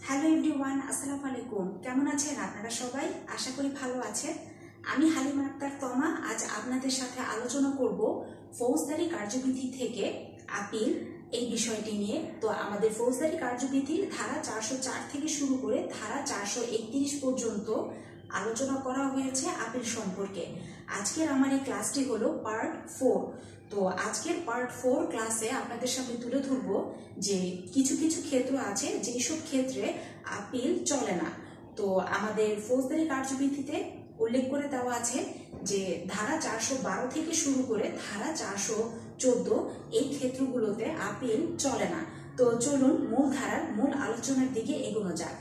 Hello everyone, আসসালামু আলাইকুম। কেমন আছেন আপনারা সবাই? আশা করি ভালো আছেন। আমি হালিমা আক্তার তমা আজ আপনাদের সাথে আলোচনা করব ফৌজদারি কার্যবিধি থেকে আপিল এই বিষয়টি নিয়ে। তো আমাদের ফৌজদারি কার্যবিধির ধারা 404 থেকে শুরু করে ধারা 431 পর্যন্ত আলোচনা করা হয়েছে আপিল সম্পর্কে। আজকের আমার এই ক্লাসটি হলো পার্ট 4। তো আজকের পার্ট 4 ক্লাসে আপনাদের সামনে তুলে ধরব যে কিছু কিছু ক্ষেত্র আছে যেসব ক্ষেত্রে আপিল চলে না। তো আমাদের ফৌজদারি কার্যবিধিতে উল্লেখ করে দেওয়া আছে যে ধারা 412 থেকে শুরু করে ধারা 414 এই ক্ষেত্রগুলোতে আপিল চলে না। তো চলুন মূল ধারার মূল আলোচনার দিকে এগোনো যাক।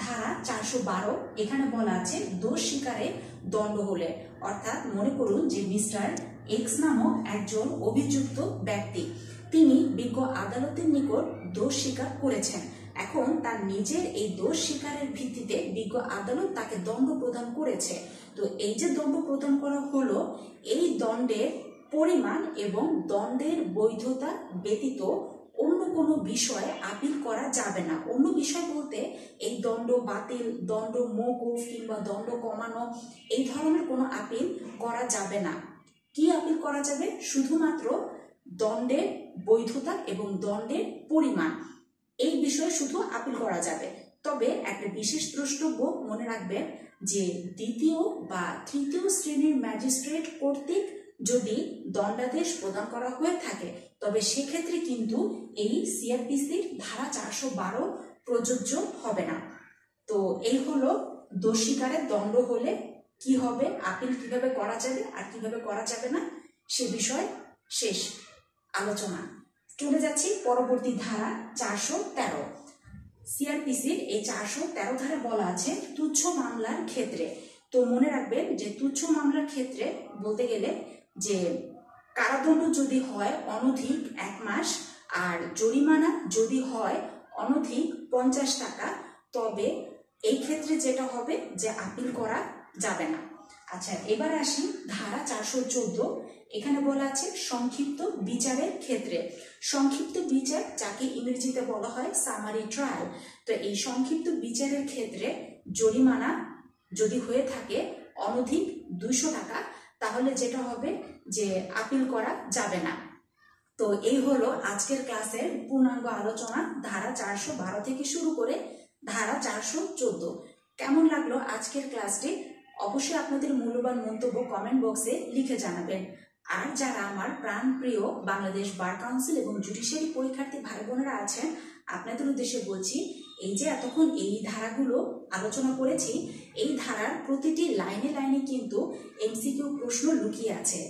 ধারা 412 এখানে বলা আছে দোষ স্বীকারে দণ্ড হলে, অর্থাৎ মনে করুন যে মিস্টার এক্স নামক একজন অভিযুক্ত ব্যক্তি, তিনি বিজ্ঞ আদালতের নিকট দোষ স্বীকার করেছেন। এখন তার নিজের এই দোষ স্বীকারের ভিত্তিতে বিজ্ঞ আদালত তাকে দণ্ড প্রদান করেছে। তো এই যে দণ্ড প্রদান করা হলো, এই দণ্ডের পরিমাণ এবং দণ্ডের বৈধতা ব্যতীত অন্য কোনো বিষয়ে আপিল করা যাবে না। অন্য বিষয় বলতে এই দণ্ড বাতিল, দণ্ড মওকুফ কিংবা দণ্ড কমানো, এই ধরনের কোনো আপিল করা যাবে না। কি আপিল করা যাবে? শুধুমাত্র দণ্ডের বৈধতা এবং দণ্ডের পরিমাণ, এই বিষয়ে শুধু আপিল করা যাবে। তবে একটা বিশেষ দ্রষ্টব্য মনে রাখবেন যে দ্বিতীয় বা তৃতীয় শ্রেণীর ম্যাজিস্ট্রেট কর্তৃক যদি দণ্ডাদেশ প্রদান করা হয়ে থাকে, তবে সেক্ষেত্রে কিন্তু এই সিআরপিসির ধারা 412 প্রযোজ্য হবে না। তো এই হলো দোষ স্বীকারের দণ্ড হলে কি হবে, আপিল কিভাবে করা যাবে আর কিভাবে করা যাবে না সে বিষয় শেষ আলোচনা। চলে যাচ্ছি পরবর্তী ধারা 413। সিআরপিসির এই 413 ধারা বলা আছে তুচ্ছ মামলার ক্ষেত্রে। তো মনে রাখবেন যে তুচ্ছ মামলার ক্ষেত্রে বলতে গেলে যে কারাদণ্ড যদি হয় অনধিক 1 মাস আর জরিমানা যদি হয় অনধিক 50 টাকা, তবে এই ক্ষেত্রে যেটা হবে যে আপিল করা যাবে না। আচ্ছা, এবার আসি ধারা 414। এখানে বলা আছে সংক্ষিপ্ত বিচারের ক্ষেত্রে। সংক্ষিপ্ত বিচার যাকে ইংরেজিতে বলা হয় সামারি ট্রায়াল। তো এই সংক্ষিপ্ত বিচারের ক্ষেত্রে জরিমানা যদি হয়ে থাকে অনধিক 200 টাকা, তাহলে যেটা হবে যে আপিল করা যাবে না। তো এই হলো আজকের ক্লাসের পূর্ণাঙ্গ আলোচনা, ধারা 412 থেকে শুরু করে ধারা 414। কেমন লাগলো আজকের ক্লাসটি? অবশ্যই আপনাদের মূল্যবান মন্তব্য কমেন্ট বক্সে লিখে জানাবেন। আর যারা আমার প্রাণপ্রিয় বাংলাদেশ বার কাউন্সিল এবং জুডিশিয়ারি পরীক্ষার্থী ভাই বোনেরা আছেন, আপনাদের উদ্দেশ্যে বলছি, এই যে এতক্ষণ এই ধারাগুলো আলোচনা করেছি, এই ধারার প্রতিটি লাইনে লাইনে কিন্তু এমসিকিউ প্রশ্ন লুকিয়ে আছে।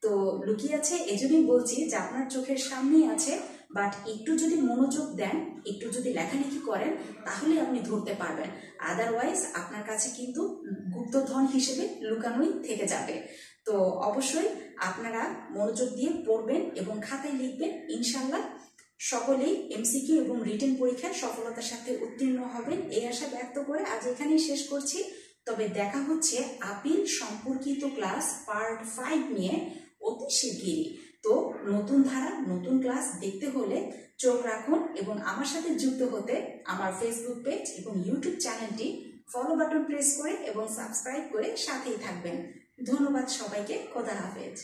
তো লুকিয়ে আছে এজন্যই বলছি যে আপনার চোখের সামনেই আছে, বাট একটু যদি মনোযোগ দেন, একটু যদি লেখালেখি করেন, তাহলে আপনি ধরতে পারবেন। আদারওয়াইজ আপনার কাছে কিন্তু গুপ্তধন হিসেবে লুকানোই থেকে যাবে। তো অবশ্যই আপনারা মনোযোগ দিয়ে পড়বেন এবং খাতায় লিখবেন। ইনশাল্লাহ সকলেই এমসিকিউ এবং রিটেন পরীক্ষায় সফলতার সাথে উত্তীর্ণ হবেন, এই আশা ব্যক্ত করে আজ এখানেই শেষ করছি। তবে দেখা হচ্ছে আপিল সম্পর্কিত ক্লাস পার্ট 5 নিয়ে অতি শিগগিরই। তো নতুন ধারা নতুন ক্লাস দেখতে হলে চোখ রাখুন এবং আমার সাথে যুক্ত হতে আমার ফেসবুক পেজ এবং ইউটিউব চ্যানেলটি ফলো বাটন প্রেস করে এবং সাবস্ক্রাইব করে সাথেই থাকবেন। ধন্যবাদ সবাইকে। খোদা হাফেজ।